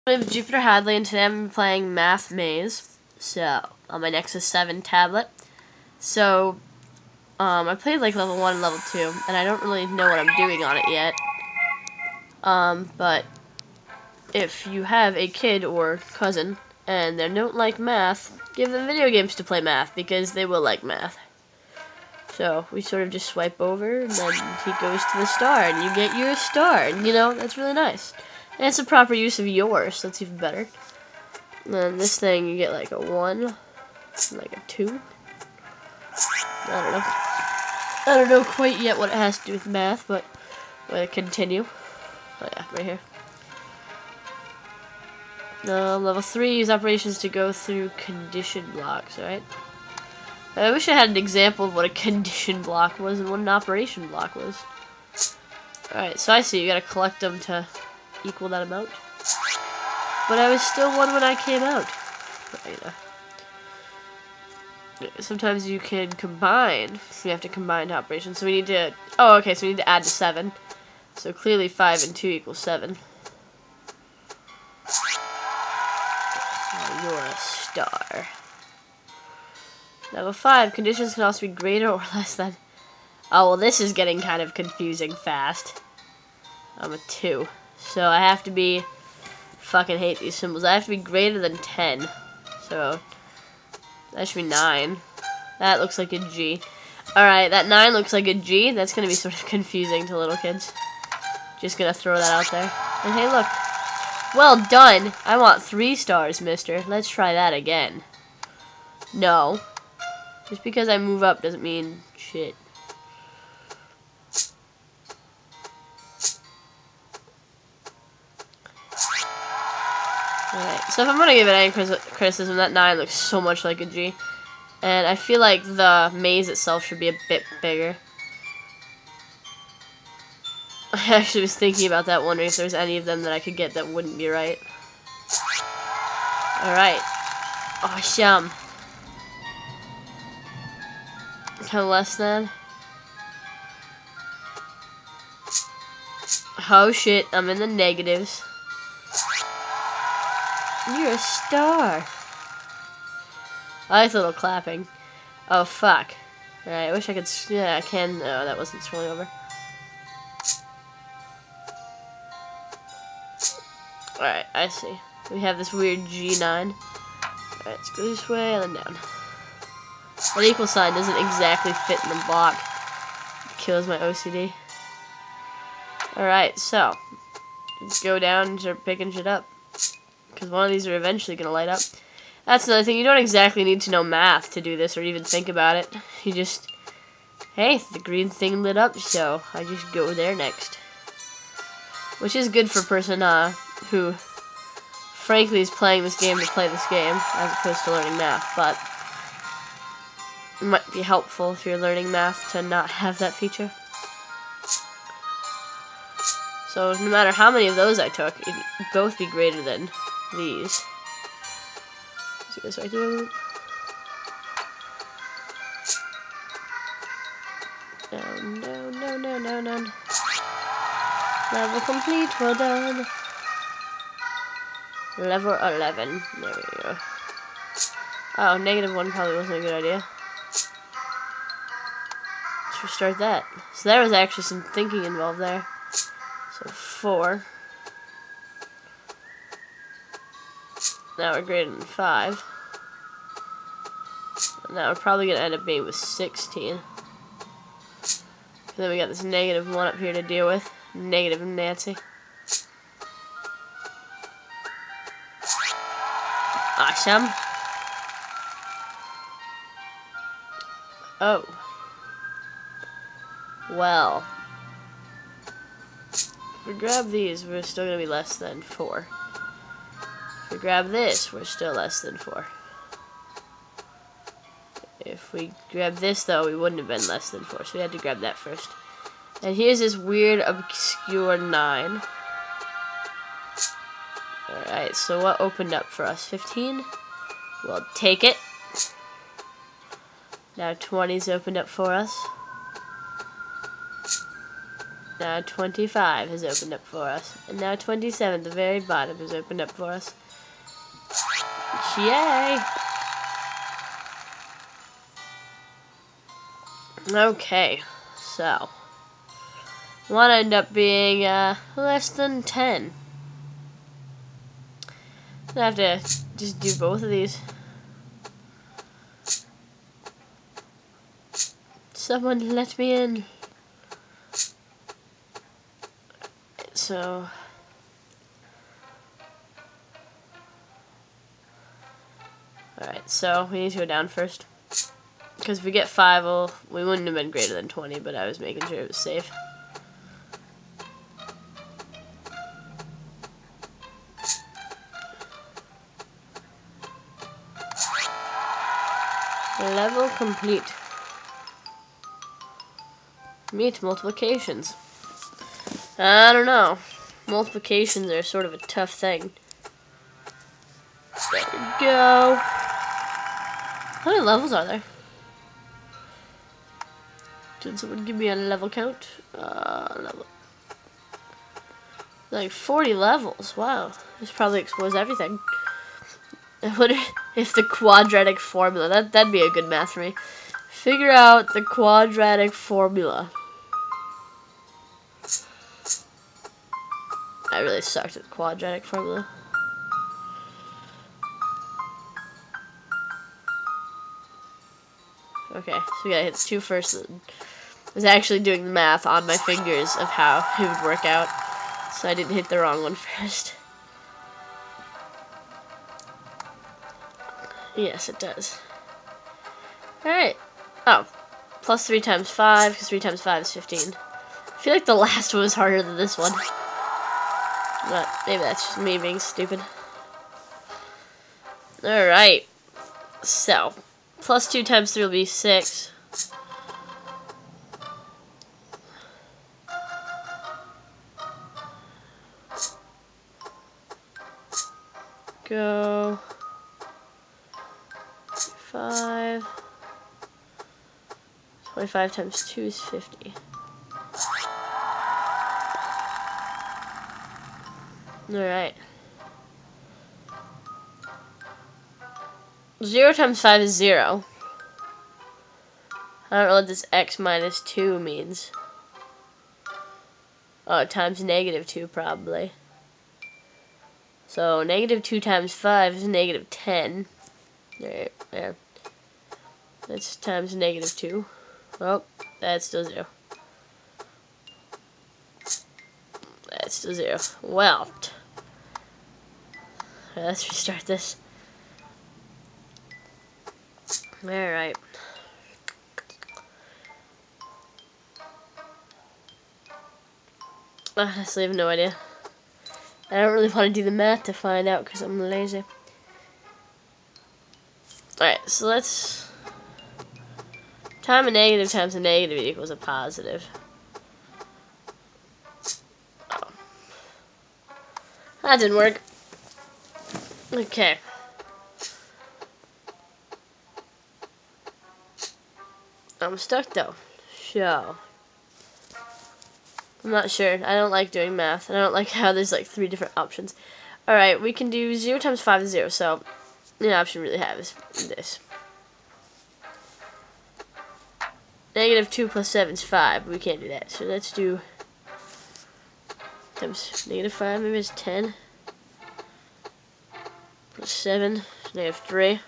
My name is Jupiter Hadley, and today I'm playing Math Maze. So, on my Nexus 7 tablet. So, I played like level 1 and level 2, and I don't really know what I'm doing on it yet. But if you have a kid or cousin and they don't like math, give them video games to play math, because they will like math. So, we sort of just swipe over, and then he goes to the star, and you get your star, and you know, that's really nice. And it's a proper use of yours, so that's even better. And then this thing, you get like a 1, like a 2. I don't know quite yet what it has to do with math, but I'm going to continue. Oh yeah, right here. Level 3, use operations to go through condition blocks, right? I wish I had an example of what a condition block was and what an operation block was. Alright, so I see, you gotta collect them to equal that amount. But I was still 1 when I came out. But, you know. Sometimes you can combine. You have to combine operations. So we need to... Oh, okay, so we need to add to 7. So clearly 5 and 2 equals 7. Oh, you're a star. Level 5, conditions can also be greater or less than... Oh, well, this is getting kind of confusing fast. I'm a 2. So I have to be... Fucking hate these symbols. I have to be greater than 10. So that should be 9. That looks like a G. Alright, that 9 looks like a G. That's going to be sort of confusing to little kids. Just going to throw that out there. And hey, look. Well done. I want 3 stars, mister. Let's try that again. No. Just because I move up doesn't mean shit. Alright, so if I'm going to give it any criticism, that 9 looks so much like a G. And I feel like the maze itself should be a bit bigger. I actually was thinking about that, wondering if there's any of them that I could get that wouldn't be right. Alright. Awesome. Kind of less than. Oh shit, I'm in the negatives. You're a star. I like the little clapping. Oh fuck. Alright, I wish I could. Yeah, I can. No, that wasn't scrolling over. Alright, I see. We have this weird G9. Alright, let's go this way and then down. That equal sign doesn't exactly fit in the block. It kills my OCD. Alright, so. Let's go down and start picking shit up. Because one of these are eventually going to light up. That's another thing. You don't exactly need to know math to do this or even think about it. You just... Hey, the green thing lit up, so I just go there next. Which is good for a person who, frankly, is playing this game to play this game, as opposed to learning math. But it might be helpful if you're learning math to not have that feature. So no matter how many of those I took, it'd both be greater than these. See this right there? Down, down, down, down, down, down. Level complete, well done. Level 11. There we go. Oh, -1 probably wasn't a good idea. Let's restart that. So there was actually some thinking involved there. So 4. Now we're greater than 5. And now we're probably going to end up being with 16. And then we got this -1 up here to deal with. Negative Nancy. Awesome. Oh. Well. If we grab these, we're still going to be less than 4. If we grab this, we're still less than 4. If we grab this, though, we wouldn't have been less than 4, so we had to grab that first. And here's this weird, obscure 9. Alright, so what opened up for us? 15? We'll take it. Now 20's opened up for us. Now 25 has opened up for us. And now 27, the very bottom, has opened up for us. Yay! Okay, so one end up being less than 10. I have to just do both of these. Someone let me in. So alright, so we need to go down first. Because if we get 5, well, we wouldn't have been greater than 20, but I was making sure it was safe. Level complete. Meet multiplications. I don't know. Multiplications are sort of a tough thing. There we go. How many levels are there? Did someone give me a level count? Level. Like 40 levels. Wow. This probably explores everything. I wonder if the quadratic formula, that'd be a good math for me. Figure out the quadratic formula. I really sucked at the quadratic formula. Okay, so we gotta hit the 2 first. I was actually doing the math on my fingers of how it would work out, so I didn't hit the wrong one first. Yes, it does. Alright. Oh, plus 3 times 5, because 3 times 5 is 15. I feel like the last one was harder than this one. But maybe that's just me being stupid. Alright. So, plus 2 times 3 will be 6. Go. 5. 25 times 2 is 50. Alright. 0 times 5 is 0. I don't know what this x minus 2 means. Oh, times negative 2 probably. So negative 2 times 5 is negative 10. There. That's times negative 2. Oh, that's still 0. That's still 0. Well, let's restart this. Alright. Honestly, I have no idea. I don't really want to do the math to find out because I'm lazy. Alright, so let's... Time a negative times a negative equals a positive. Oh. That didn't work. Okay. I'm stuck though. So... I'm not sure. I don't like doing math. I don't like how there's like 3 different options. Alright, we can do 0 times 5 is 0, so the option we really have is this. Negative 2 plus 7 is 5. We can't do that. So let's do times negative 5, maybe it's 10. Plus 7, negative 3.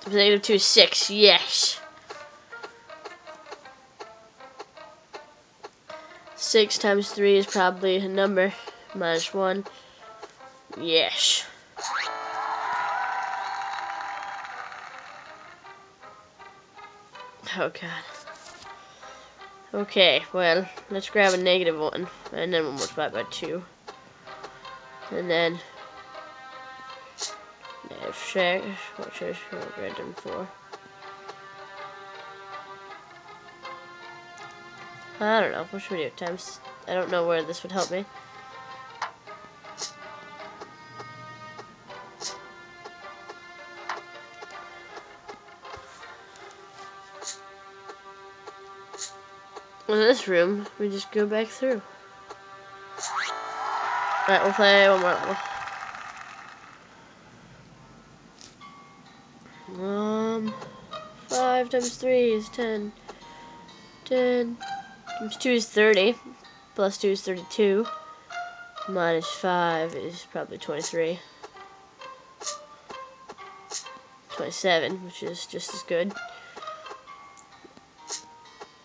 Times negative 2 is 6. Yes! 6 times 3 is probably a number. Minus 1. Yes. Oh god. Okay, well, let's grab a negative 1. And then we'll multiply by 2. And then negative 6, which is greater than 4. I don't know. What should we do? Times... I don't know where this would help me. in this room, we just go back through. Alright, we'll play one more level. 5 times 3 is 10. 10 times 2 is 30. Plus 2 is 32. Minus 5 is probably 23. 27, which is just as good.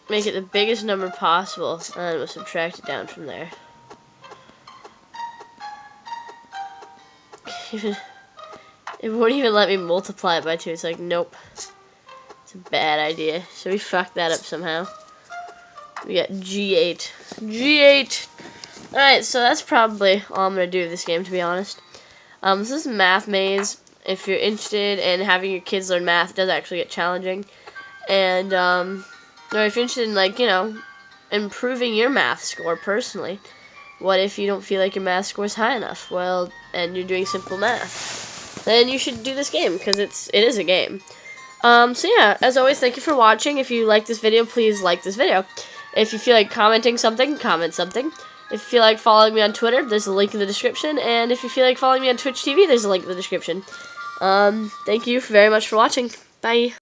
Make it the biggest number possible, and then we'll subtract it down from there. It won't even let me multiply it by 2. It's like, nope. It's a bad idea. So we fucked that up somehow. We got G8. G8! Alright, so that's probably all I'm going to do with this game, to be honest. This is Math Maze. If you're interested in having your kids learn math, it does actually get challenging. And, or if you're interested in, like, you know, improving your math score personally, what if you don't feel like your math score is high enough? Well, and you're doing simple math, then you should do this game, because it is a game. So yeah, as always, thank you for watching. If you like this video, please like this video. If you feel like commenting something, comment something. If you feel like following me on Twitter, there's a link in the description. And if you feel like following me on Twitch TV, there's a link in the description. Thank you very much for watching. Bye.